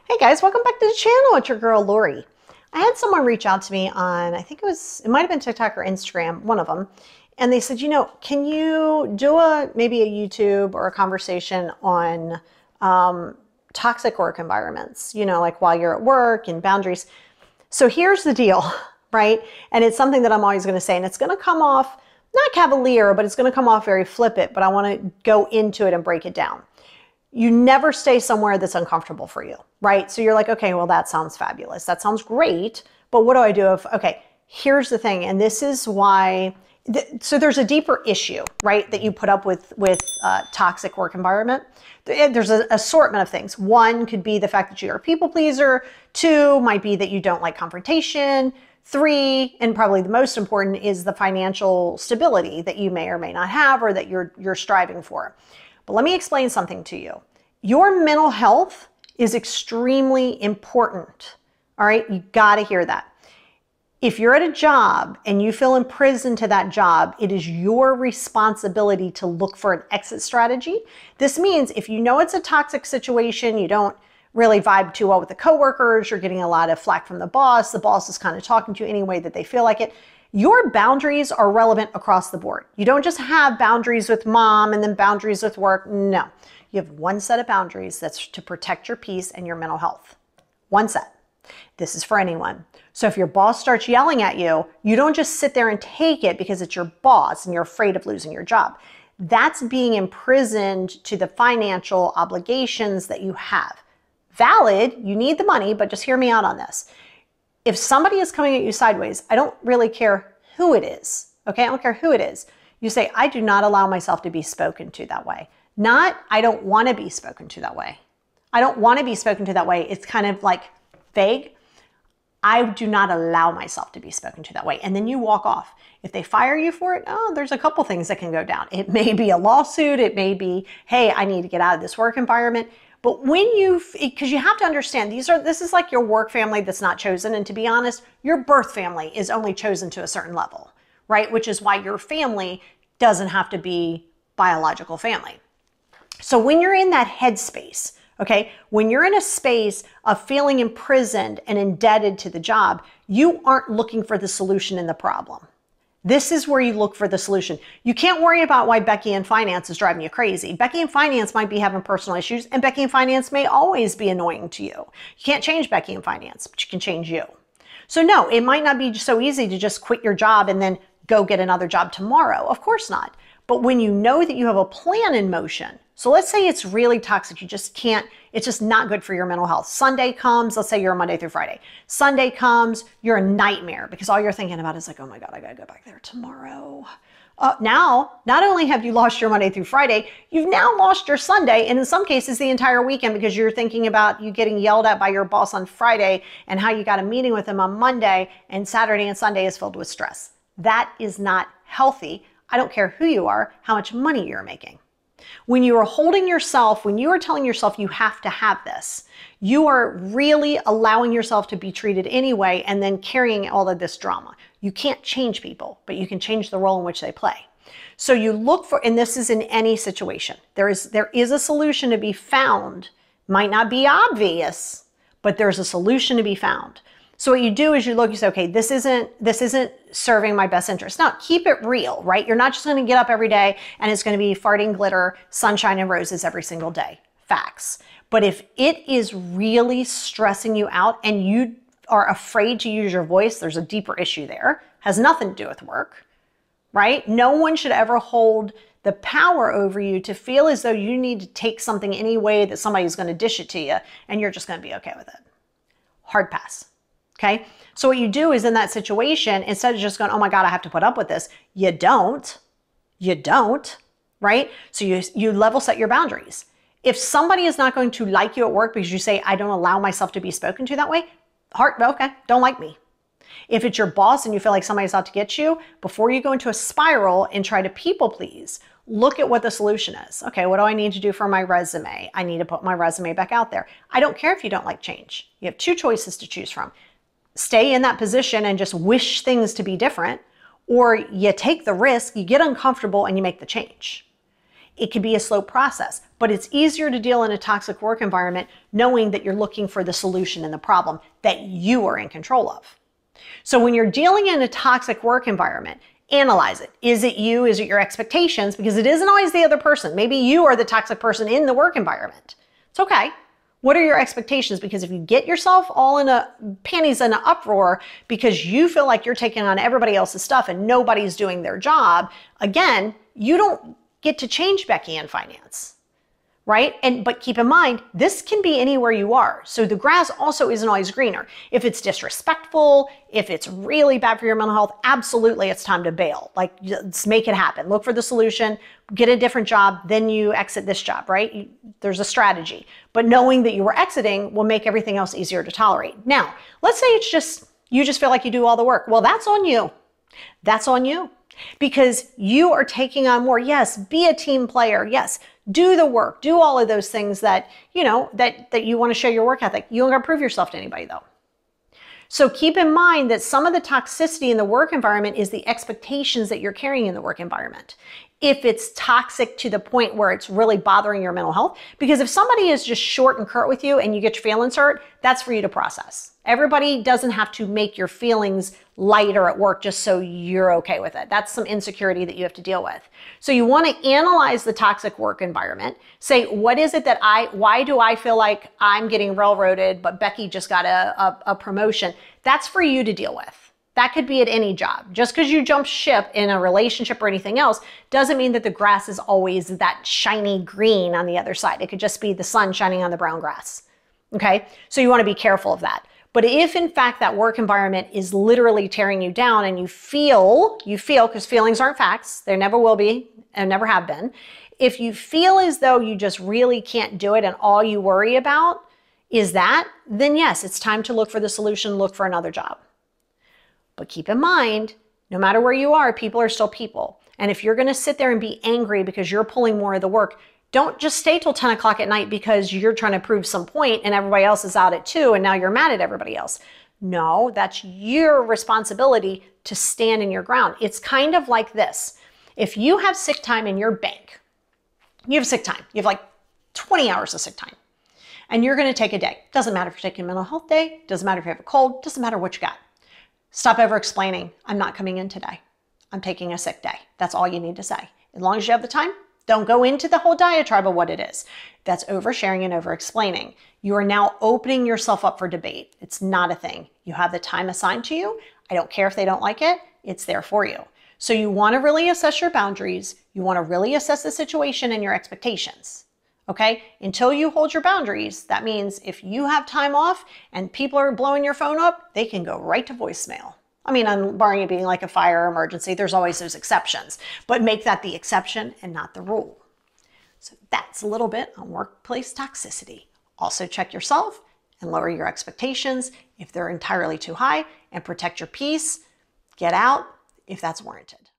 Hey guys, welcome back to the channel. It's your girl Lori. I had someone reach out to me on, it might have been TikTok or Instagram, one of them. And they said, can you do maybe a YouTube or a conversation on toxic work environments, like while you're at work and boundaries. So here's the deal, right? And it's something that I'm always going to say, and it's going to come off not cavalier, but it's going to come off very flippant, but I want to go into it and break it down. You never stay somewhere that's uncomfortable for you, right? So you're like, okay, well, that sounds fabulous. That sounds great. But what do I do okay, here's the thing. And this is why, so there's a deeper issue, right? That you put up with toxic work environment. There's an assortment of things. One could be the fact that you're a people pleaser. Two might be that you don't like confrontation. Three, and probably the most important, is the financial stability that you may or may not have or that you're striving for. But let me explain something to you. Your mental health is extremely important. All right, you got to hear that. If you're at a job and you feel imprisoned to that job, it is your responsibility to look for an exit strategy. This means if you know it's a toxic situation, you don't really vibe too well with the coworkers, you're getting a lot of flack from the boss is kind of talking to you any way that they feel like it. Your boundaries are relevant across the board. You don't just have boundaries with mom and then boundaries with work. No, you have one set of boundaries that's to protect your peace and your mental health. One set. This is for anyone. So if your boss starts yelling at you, you don't just sit there and take it because it's your boss and you're afraid of losing your job. That's being imprisoned to the financial obligations that you have. Valid, you need the money, but just hear me out on this. If somebody is coming at you sideways, I don't really care who it is, okay? I don't care who it is. You say, I do not allow myself to be spoken to that way. Not, I don't want to be spoken to that way. I don't want to be spoken to that way. It's kind of like vague. I do not allow myself to be spoken to that way. And then you walk off. If they fire you for it, there's a couple things that can go down. It may be a lawsuit. It may be, hey, I need to get out of this work environment. But when because you have to understand, this is like your work family that's not chosen. And to be honest, your birth family is only chosen to a certain level, right? Which is why your family doesn't have to be biological family. So when you're in that headspace, okay, when you're in a space of feeling imprisoned and indebted to the job, you aren't looking for the solution in the problem. This is where you look for the solution. You can't worry about why Becky in finance is driving you crazy. Becky in finance might be having personal issues, and Becky in finance may always be annoying to you. You can't change Becky in finance, but you can change you. So no, it might not be so easy to just quit your job and then go get another job tomorrow. Of course not. But when you know that you have a plan in motion, so let's say it's really toxic, you just can't, it's just not good for your mental health. Sunday comes, let's say you're a Monday through Friday. Sunday comes, you're a nightmare because all you're thinking about is like, oh my God, I gotta go back there tomorrow. Now, not only have you lost your Monday through Friday, you've now lost your Sunday, and in some cases the entire weekend, because you're thinking about you getting yelled at by your boss on Friday and how you got a meeting with him on Monday, and Saturday and Sunday is filled with stress. That is not healthy. I don't care who you are, how much money you're making. When you are holding yourself, when you are telling yourself you have to have this, you are really allowing yourself to be treated anyway and then carrying all of this drama. You can't change people, but you can change the role in which they play. So you look for, and this is in any situation, there is a solution to be found. Might not be obvious, but there's a solution to be found. So what you do is you look, you say, okay, this isn't serving my best interest. Now, keep it real, right? You're not just going to get up every day and it's going to be farting glitter, sunshine and roses every single day. Facts. But if it is really stressing you out and you are afraid to use your voice, there's a deeper issue there. Has nothing to do with work, right? No one should ever hold the power over you to feel as though you need to take something any way that somebody's going to dish it to you and you're just going to be okay with it. Hard pass. Okay. So what you do is in that situation, instead of just going, oh my God, I have to put up with this. You don't, right? So you level set your boundaries. If somebody is not going to like you at work because you say, I don't allow myself to be spoken to that way, okay, don't like me. If it's your boss and you feel like somebody's out to get you, before you go into a spiral and try to people please, look at what the solution is. Okay, what do I need to do for my resume? I need to put my resume back out there. I don't care if you don't like change. You have two choices to choose from. Stay in that position and just wish things to be different, or you take the risk, you get uncomfortable, and you make the change. It could be a slow process, but it's easier to deal in a toxic work environment knowing that you're looking for the solution and the problem that you are in control of. So when you're dealing in a toxic work environment, analyze it. Is it you? Is it your expectations? Because it isn't always the other person. Maybe you are the toxic person in the work environment. It's okay. What are your expectations? Because if you get yourself all in a panties in an uproar because you feel like you're taking on everybody else's stuff and nobody's doing their job, again, you don't get to change Becky in finance. Right? But keep in mind, this can be anywhere you are. So the grass also isn't always greener. If it's disrespectful, if it's really bad for your mental health, absolutely it's time to bail. Like, let's make it happen. Look for the solution, get a different job, then you exit this job, right? There's a strategy. But knowing that you were exiting will make everything else easier to tolerate. Now, let's say you just feel like you do all the work. Well, that's on you. That's on you. Because you are taking on more. Yes, be a team player. Yes, do the work. Do all of those things that, that you want to show your work ethic. You don't got to prove yourself to anybody though. So keep in mind that some of the toxicity in the work environment is the expectations that you're carrying in the work environment. If it's toxic to the point where it's really bothering your mental health, because if somebody is just short and curt with you and you get your feelings hurt, that's for you to process. Everybody doesn't have to make your feelings lighter at work just so you're okay with it. That's some insecurity that you have to deal with. So you want to analyze the toxic work environment. Say, what is it why do I feel like I'm getting railroaded, but Becky just got a promotion? That's for you to deal with. That could be at any job. Just because you jump ship in a relationship or anything else doesn't mean that the grass is always that shiny green on the other side. It could just be the sun shining on the brown grass. Okay? So you want to be careful of that. But if in fact that work environment is literally tearing you down and you feel, because feelings aren't facts, there never will be and never have been. If you feel as though you just really can't do it and all you worry about is that, then yes, it's time to look for the solution, look for another job. But keep in mind, no matter where you are, people are still people. And if you're going to sit there and be angry because you're pulling more of the work, don't just stay till 10 o'clock at night because you're trying to prove some point and everybody else is out at 2 and now you're mad at everybody else. No, that's your responsibility to stand in your ground. It's kind of like this. If you have sick time in your bank, you have sick time. You have like 20 hours of sick time and you're going to take a day. Doesn't matter if you're taking a mental health day. Doesn't matter if you have a cold. Doesn't matter what you got. Stop ever explaining, I'm not coming in today. I'm taking a sick day. That's all you need to say. As long as you have the time, don't go into the whole diatribe of what it is. That's oversharing and over-explaining. You are now opening yourself up for debate. It's not a thing. You have the time assigned to you. I don't care if they don't like it. It's there for you. So you want to really assess your boundaries. You want to really assess the situation and your expectations. Okay? Until you hold your boundaries, that means if you have time off and people are blowing your phone up, they can go right to voicemail. I mean, barring it being like a fire emergency, there's always those exceptions, but make that the exception and not the rule. So that's a little bit on workplace toxicity. Also check yourself and lower your expectations if they're entirely too high and protect your peace. Get out if that's warranted.